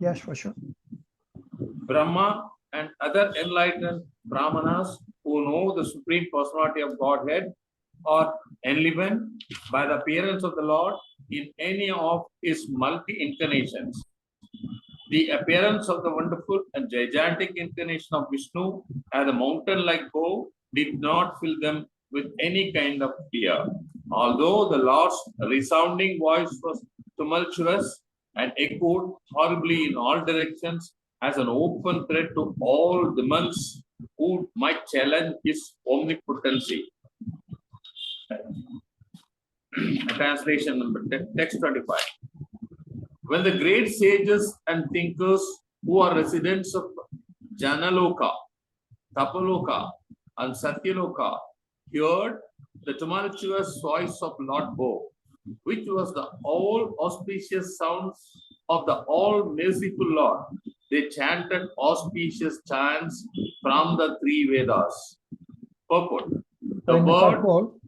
Speaker 1: Yes, for sure.
Speaker 7: Brahma and other enlightened Brahmanas who know the Supreme Personality of Godhead are enlivened by the appearance of the Lord in any of his multi-incarnations. The appearance of the wonderful and gigantic incarnation of Vishnu as a mountain-like bow did not fill them with any kind of fear. Although the Lord's resounding voice was tumultuous and echoed horribly in all directions as an open threat to all demons who might challenge his omnipotency. Translation number text 25. When the great sages and thinkers who are residents of Janaloka, Tapaloka, and Satyaloka heard the tumultuous voice of Lord Bo, which was the all auspicious sounds of the all merciful Lord, they chanted auspicious chants from the three Vedas. Purport.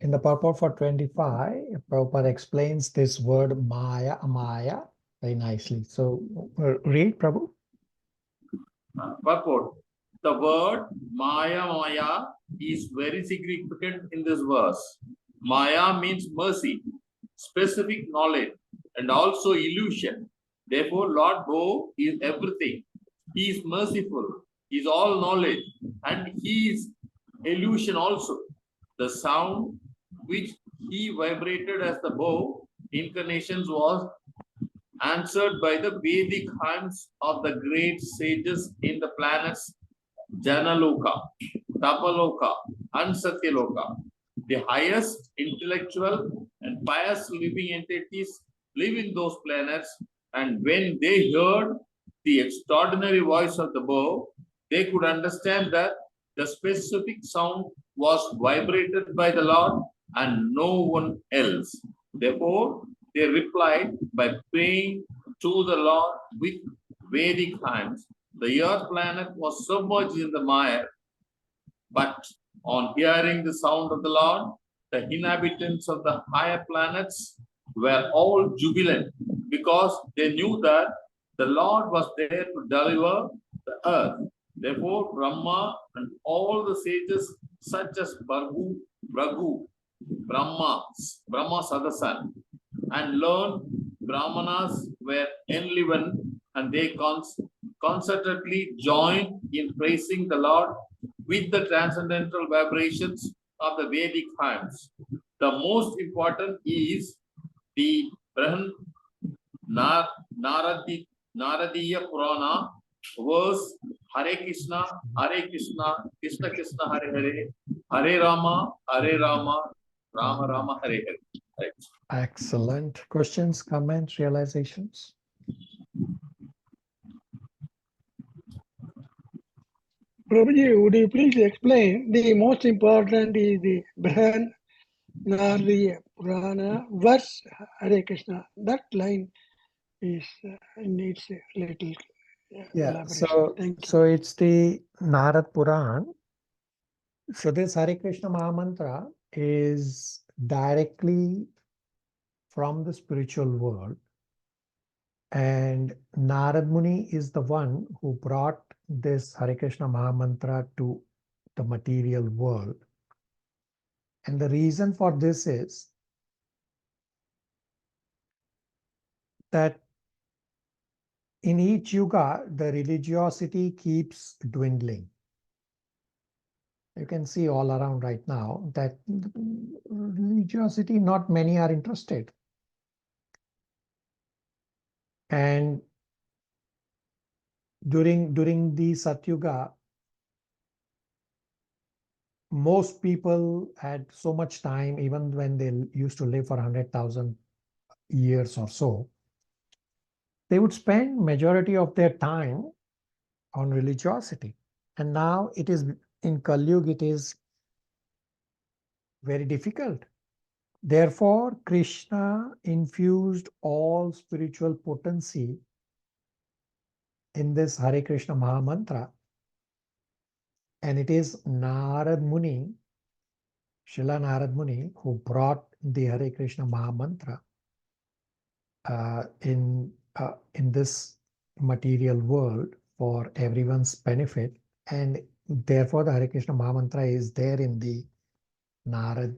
Speaker 1: In the purport for 25, Prabhupada explains this word Maya very nicely. So read, Prabhu.
Speaker 7: Purport. The word Maya is very significant in this verse. Maya means mercy, specific knowledge, and also illusion. Therefore, Lord Bo is everything. He is merciful, he is all knowledge, and he is illusion also. The sound which he vibrated as the bow incarnations was answered by the Vedic hymns of the great sages in the planets Janaloka, Tapaloka, and Satyaloka. The highest intellectual and pious living entities live in those planets, and when they heard the extraordinary voice of the bow, they could understand that the specific sound was vibrated by the Lord and no one else. Therefore, they replied by praying to the Lord with Vedic hymns. The earth planet was submerged in the mire, but on hearing the sound of the Lord, the inhabitants of the higher planets were all jubilant because they knew that the Lord was there to deliver the earth. Therefore, Brahma and all the sages such as Bhargu, Brahma Sadasan, and learned Brahmanas were enlivened, and they concertedly joined in praising the Lord with the transcendental vibrations of the Vedic hymns. The most important is the Brahan Naradiya Purana verse Hare Krishna, Krishna Krishna, Hare Hare, Hare Rama, Rama Rama, Hare Hare. Right.
Speaker 1: Excellent. Questions, comments, realizations?
Speaker 3: Prabhuji, would you please explain the most important is the Brahan Naradiya Purana verse Hare Krishna. That line is needs a little elaboration.
Speaker 1: So it's the Narad Puran. So this Hare Krishna Mahamantra is directly from the spiritual world, and Narad Muni is the one who brought this Hare Krishna Mahamantra to the material world. And the reason for this is that in each yuga, the religiosity keeps dwindling. You can see all around right now that religiosity, not many are interested. And during the Satyuga, most people had so much time, even when they used to live for 100,000 years or so, they would spend majority of their time on religiosity. And now it is in Kali Yuga, it is very difficult. Therefore, Krishna infused all spiritual potency in this Hare Krishna Mahamantra. And it is Narad Muni, Srila Narad Muni, who brought the Hare Krishna Mahamantra in this material world for everyone's benefit. And therefore, the Hare Krishna Mahamantra is there in the Narad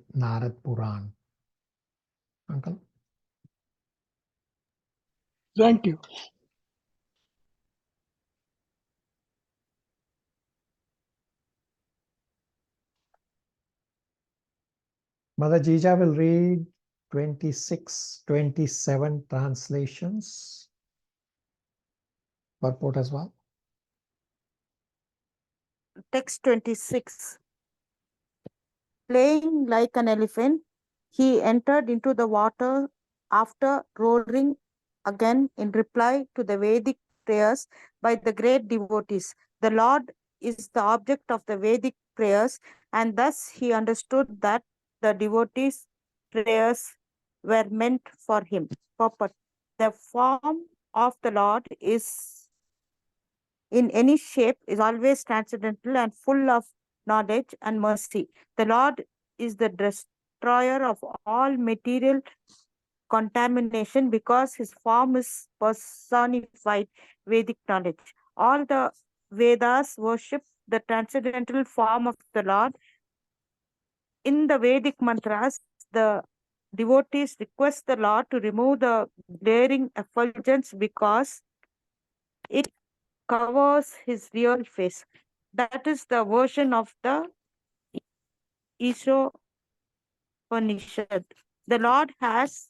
Speaker 1: Puran. Uncle?
Speaker 3: Thank you.
Speaker 1: Mother Jija will read 26, 27 translations. Purport as well.
Speaker 8: Text 26. Playing like an elephant, he entered into the water after roaring again in reply to the Vedic prayers by the great devotees. The Lord is the object of the Vedic prayers, and thus he understood that the devotees' prayers were meant for him. Purport. The form of the Lord is in any shape is always transcendental and full of knowledge and mercy. The Lord is the destroyer of all material contamination because his form is personified Vedic knowledge. All the Vedas worship the transcendental form of the Lord. In the Vedic mantras, the devotees request the Lord to remove the glaring effulgence because it covers his real face. That is the version of the Ishopanishad. The Lord has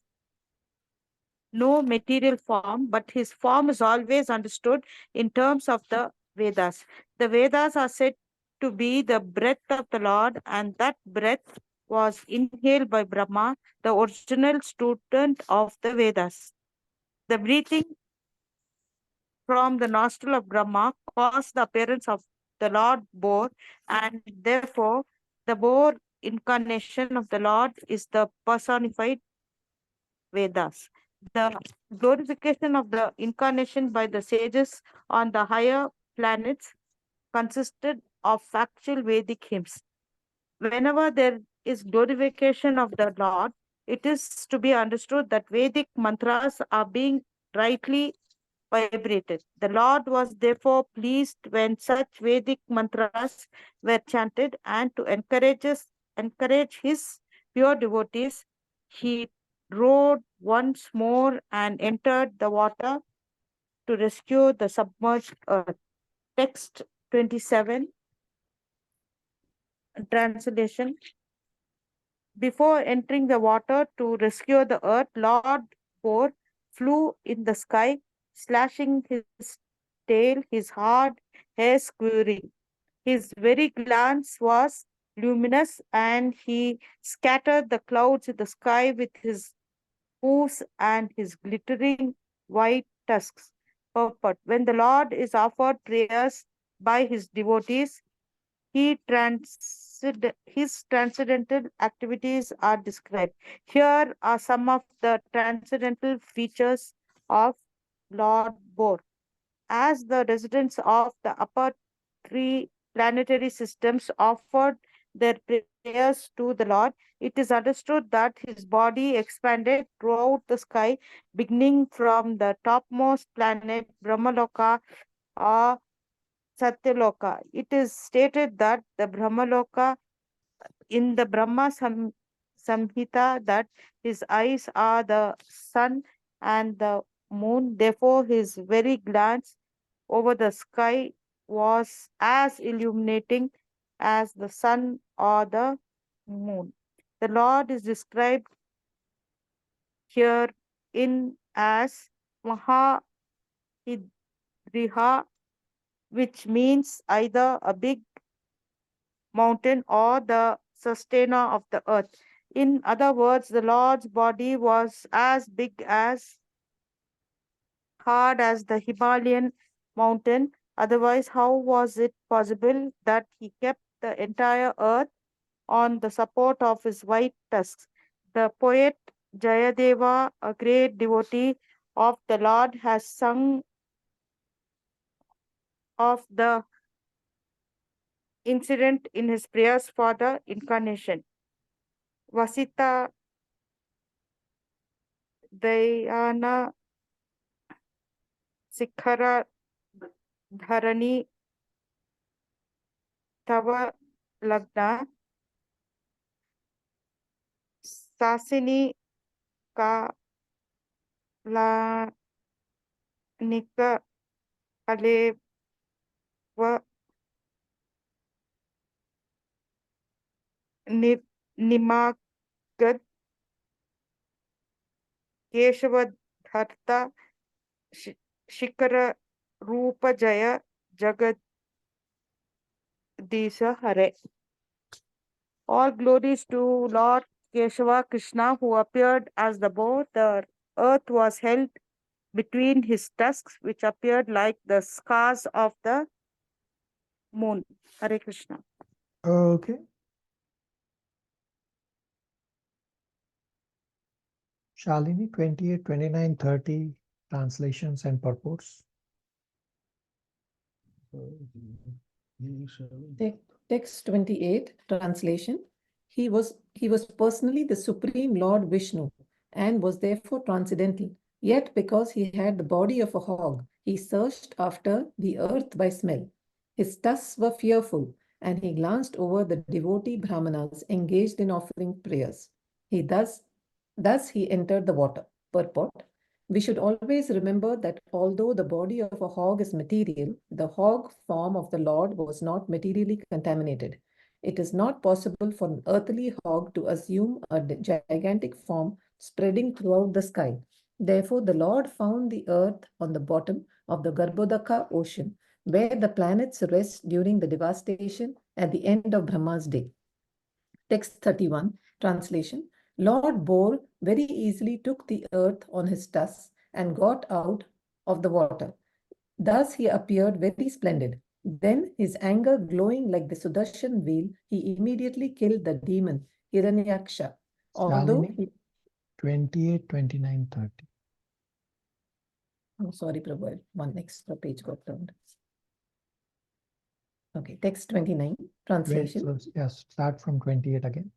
Speaker 8: no material form, but his form is always understood in terms of the Vedas. The Vedas are said to be the breath of the Lord, and that breath was inhaled by Brahma, the original student of the Vedas. The breathing from the nostril of Brahma caused the appearance of the Lord boar, and therefore the boar incarnation of the Lord is the personified Vedas. The glorification of the incarnation by the sages on the higher planets consisted of factual Vedic hymns. Whenever there is glorification of the Lord, it is to be understood that Vedic mantras are being rightly vibrated. The Lord was therefore pleased when such Vedic mantras were chanted, and to encourage his pure devotees, he rode once more and entered the water to rescue the submerged earth. Text 27, translation. Before entering the water to rescue the earth, Lord Boar flew in the sky, slashing his tail, his hard hair quivering. His very glance was luminous, and he scattered the clouds in the sky with his hooves and his glittering white tusks. Purport. When the Lord is offered prayers by his devotees, his transcendental activities are described. Here are some of the transcendental features of Lord Boar. As the residents of the upper three planetary systems offered their prayers to the Lord, it is understood that his body expanded throughout the sky, beginning from the topmost planet, Brahmaloka, or Satyaloka. It is stated that the Brahmaloka in the Brahma Samhita that his eyes are the sun and the moon. Therefore, his very glance over the sky was as illuminating as the sun or the moon. The Lord is described here in as Mahahidriha, which means either a big mountain or the sustainer of the earth. In other words, the Lord's body was as big as hard as the Himalayan mountain. Otherwise, how was it possible that he kept the entire earth on the support of his white tusks? The poet Jayadeva, a great devotee of the Lord, has sung of the incident in his prayers for the incarnation. Vasita Dayana Sikhara Dharani Tava Lagna Sasini Ka La Nika Aleva Nimagad Keshavadharta Shikara Rupa Jaya Jagadisha Hare. All glories to Lord Keshava Krishna, who appeared as the boar. The earth was held between his tusks, which appeared like the scars of the moon. Hare Krishna.
Speaker 1: Okay. Shalini, 28, 29, 30 translations and purports.
Speaker 2: Text 28, translation. He was personally the Supreme Lord Vishnu and was therefore transcendental. Yet because he had the body of a hog, he searched after the earth by smell. His tusks were fearful, and he glanced over the devotee Brahmanas engaged in offering prayers. Thus he entered the water. Purport. We should always remember that although the body of a hog is material, the hog form of the Lord was not materially contaminated. It is not possible for an earthly hog to assume a gigantic form spreading throughout the sky. Therefore, the Lord found the earth on the bottom of the Garbhodaka ocean, where the planets rest during the devastation at the end of Brahma's day. Text 31, translation. Lord Bor very easily took the earth on his tusks and got out of the water. Thus he appeared very splendid. Then, his anger glowing like the Sudarshan wheel, he immediately killed the demon Hiranyaksha. Although
Speaker 1: Shalini, 28, 29, 30.
Speaker 2: Oh, sorry, Prabhu, one extra page got turned. Okay, text 29, translation.
Speaker 1: So, yes, start from 28 again.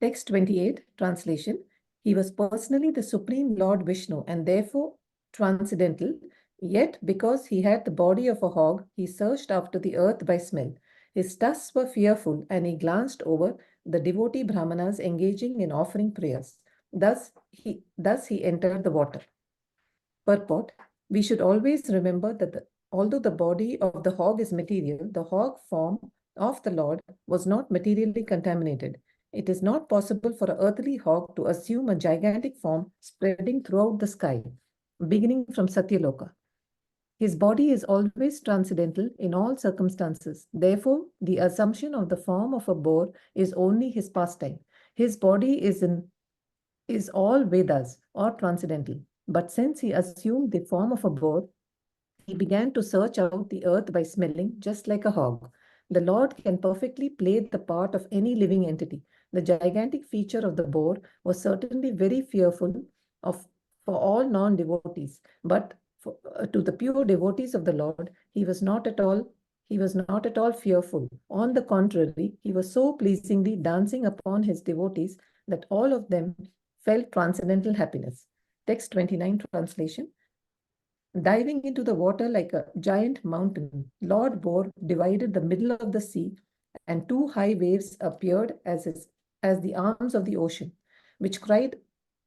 Speaker 2: Text 28, translation. He was personally the Supreme Lord Vishnu and therefore transcendental, yet because he had the body of a hog, he searched after the earth by smell. His tusks were fearful and he glanced over the devotee Brahmanas engaging in offering prayers. Thus he entered the water. Purport. We should always remember that although the body of the hog is material, the hog form of the Lord was not materially contaminated. It is not possible for an earthly hog to assume a gigantic form spreading throughout the sky, beginning from Satyaloka. His body is always transcendental in all circumstances. Therefore, the assumption of the form of a boar is only his pastime. His body is all Vedas or transcendental. But since he assumed the form of a boar, he began to search out the earth by smelling, just like a hog. The Lord can perfectly play the part of any living entity. The gigantic feature of the boar was certainly very fearful for all non-devotees, but to the pure devotees of the Lord, he was not at all fearful. On the contrary, he was so pleasingly dancing upon his devotees that all of them felt transcendental happiness. Text 29, translation. Diving into the water like a giant mountain, Lord Bor divided the middle of the sea, and two high waves appeared as the arms of the ocean, which cried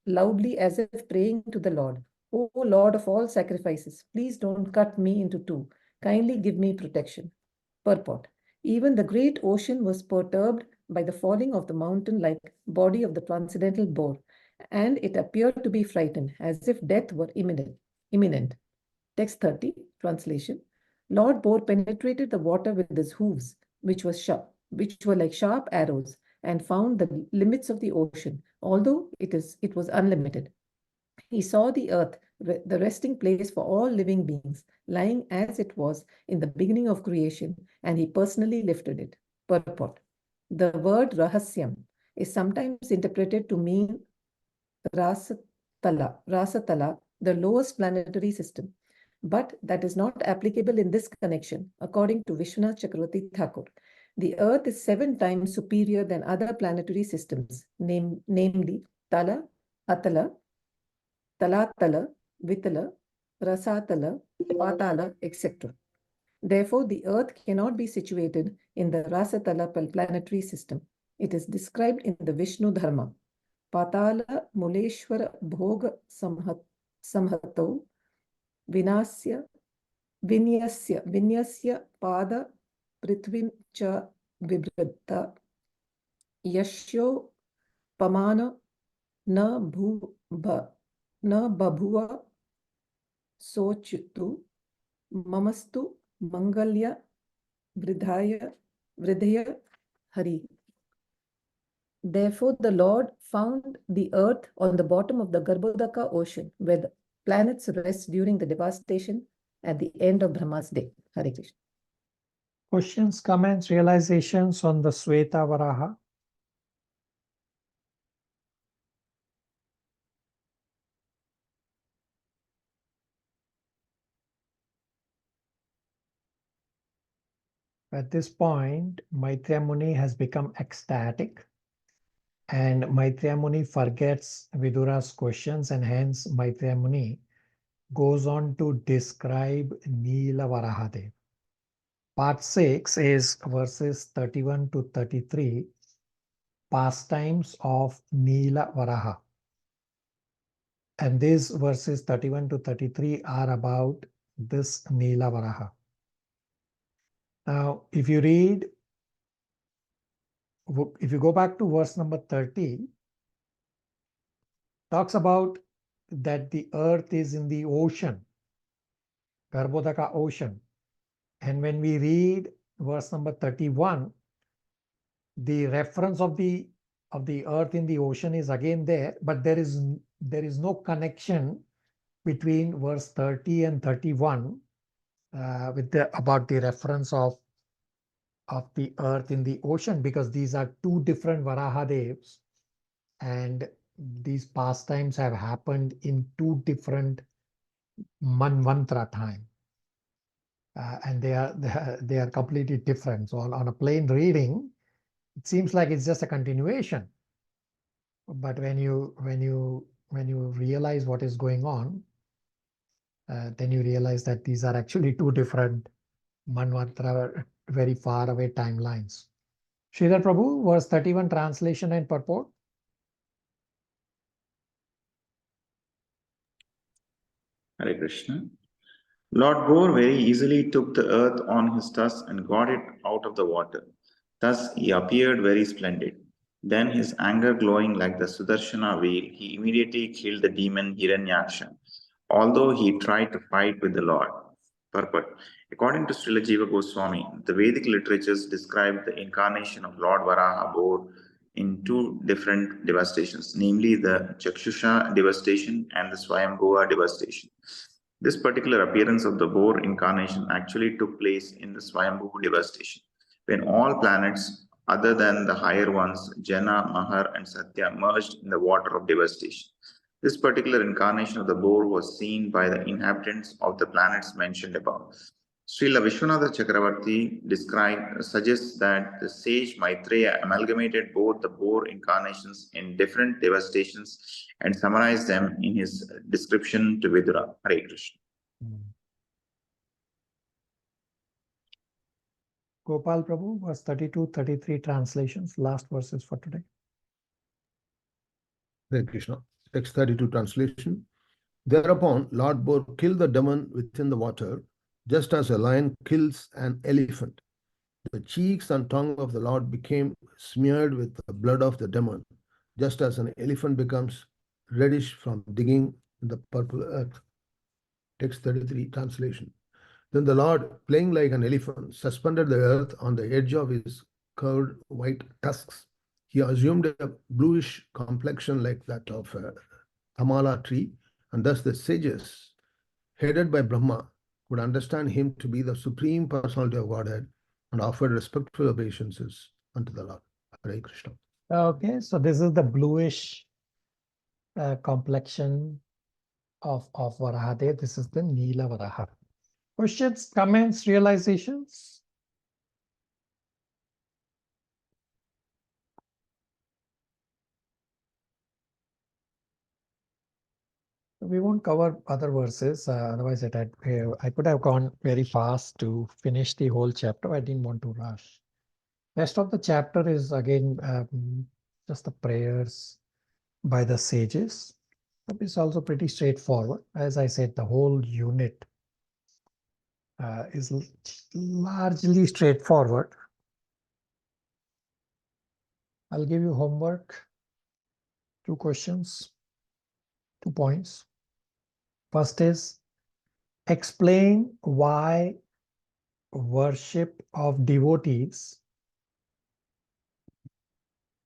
Speaker 2: loudly as if praying to the Lord, "O Lord of all sacrifices, please don't cut me into two. Kindly give me protection." Purport. Even the great ocean was perturbed by the falling of the mountain-like body of the transcendental boar, and it appeared to be frightened, as if death were imminent. Text 30, translation. Lord Boar penetrated the water with his hooves, which were like sharp arrows, and found the limits of the ocean, although it was unlimited. He saw the earth, the resting place for all living beings, lying as it was in the beginning of creation, and he personally lifted it. Purport. The word rahasyam is sometimes interpreted to mean Rasatala, the lowest planetary system. But that is not applicable in this connection, according to Vishwanath Chakravarti Thakur. The Earth is 7 times superior than other planetary systems, namely Tala, Atala, Talatala, Vitala, Rasatala, Patala, etc. Therefore, the Earth cannot be situated in the Rasatala planetary system. It is described in the Vishnu Dharma. Patala Muleshwara Bhoga Samhato Vinyasya Pada Prithvim Cha Vibhrata Yashyo Pamana Na Babhuva Sochutu Mamastu Mangalya Vridhaya Hari. Therefore, the Lord found the earth on the bottom of the Garbhodaka ocean, where the planets rest during the devastation at the end of Brahma's day. Hare Krishna.
Speaker 1: Questions, comments, realizations on the Sweta Varaha? At this point, Maitreya Muni has become ecstatic, and Maitreya Muni forgets Vidura's questions, and hence Maitreya Muni goes on to describe Neela Varahadev. Part 6 is verses 31 to 33, pastimes of Neela Varaha. And these verses 31 to 33 are about this Neela Varaha. Now, if you go back to verse number 30, talks about that the earth is in the ocean, Garbhodaka ocean, And when we read verse number 31, the reference of the earth in the ocean is again there, but there is no connection between verse 30 and 31 about the reference of the earth in the ocean, because these are two different Varahadevs, and these pastimes have happened in two different Manvantara time. And they are completely different. So on a plain reading, it seems like it's just a continuation. But when you realize what is going on, then you realize that these are actually two different Manvantara, very far away timelines. Sridhar Prabhu, verse 31, translation and purport.
Speaker 10: Hare Krishna. Lord Gore very easily took the earth on his tusk and got it out of the water. Thus he appeared very splendid. Then his anger glowing like the Sudarshana wheel, he immediately killed the demon Hiranyaksha, although he tried to fight with the Lord. Purport. According to Srila Jiva Goswami, the Vedic literatures describe the incarnation of Lord Varaha boar in two different devastations, namely the Chakshusha devastation and the Swayambhuva devastation. This particular appearance of the boar incarnation actually took place in the Swayambhuva devastation, when all planets other than the higher ones, Jana, Mahar, and Satya, merged in the water of devastation. This particular incarnation of the boar was seen by the inhabitants of the planets mentioned above. Srila Vishwanatha Chakravarti suggests that the sage Maitreya amalgamated both the boar incarnations in different devastations and summarized them in his description to Vidura. Hare Krishna.
Speaker 1: Gopal Prabhu, verse 32, 33 translations, last verses for today.
Speaker 11: Hare Krishna. Text 32 translation. Thereupon, Lord Boar killed the demon within the water, just as a lion kills an elephant. The cheeks and tongue of the Lord became smeared with the blood of the demon, just as an elephant becomes reddish from digging in the purple earth. Text 33 translation. Then the Lord, playing like an elephant, suspended the earth on the edge of his curved white tusks. He assumed a bluish complexion like that of a tamala tree, and thus the sages, headed by Brahma, would understand him to be the supreme personality of Godhead and offered respectful obeisances unto the Lord. Hare Krishna.
Speaker 1: Okay, so this is the bluish complexion of Varahadev. This is the Neela Varaha. Questions, comments, realizations? We won't cover other verses, otherwise I could have gone very fast to finish the whole chapter. I didn't want to rush. Rest of the chapter is again just the prayers by the sages. It's also pretty straightforward. As I said, the whole unit is largely straightforward. I'll give you homework. 2 questions, 2 points. First is explain why worship of devotees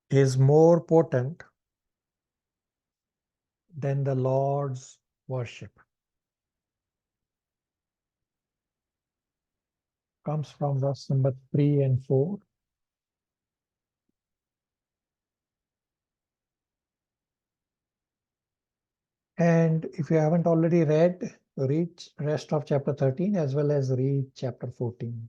Speaker 1: is more potent than the Lord's worship. Comes from verse number 3 and 4. And if you haven't already read rest of chapter 13 as well as read chapter 14.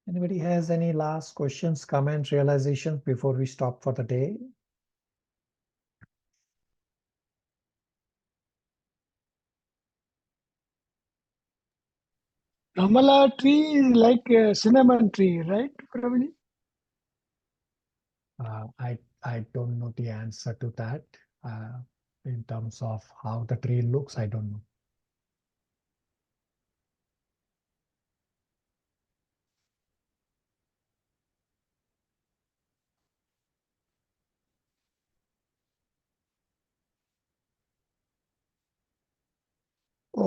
Speaker 1: Anybody has any last questions, comments, realizations before we stop for the day?
Speaker 3: Tamala tree is like a cinnamon tree, right, Prabhuji?
Speaker 1: I don't know the answer to that. In terms of how the tree looks, I don't know.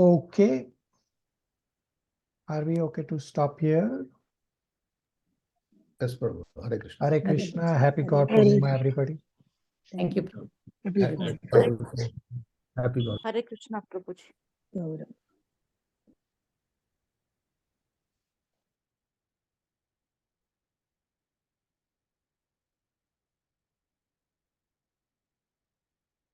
Speaker 1: Okay. Are we okay to stop here?
Speaker 11: Yes, Prabhu. Hare Krishna.
Speaker 1: Hare
Speaker 2: Hare
Speaker 1: Krishna.
Speaker 2: Krishna.
Speaker 1: Happy
Speaker 2: Hare
Speaker 1: God
Speaker 3: Hare
Speaker 1: Purnima,
Speaker 3: Krishna.
Speaker 1: everybody.
Speaker 2: Thank you, Prabhu.
Speaker 3: Happy
Speaker 11: Happy
Speaker 3: God.
Speaker 11: God. Happy God.
Speaker 8: Hare Krishna, Prabhuji.
Speaker 2: Gaurav.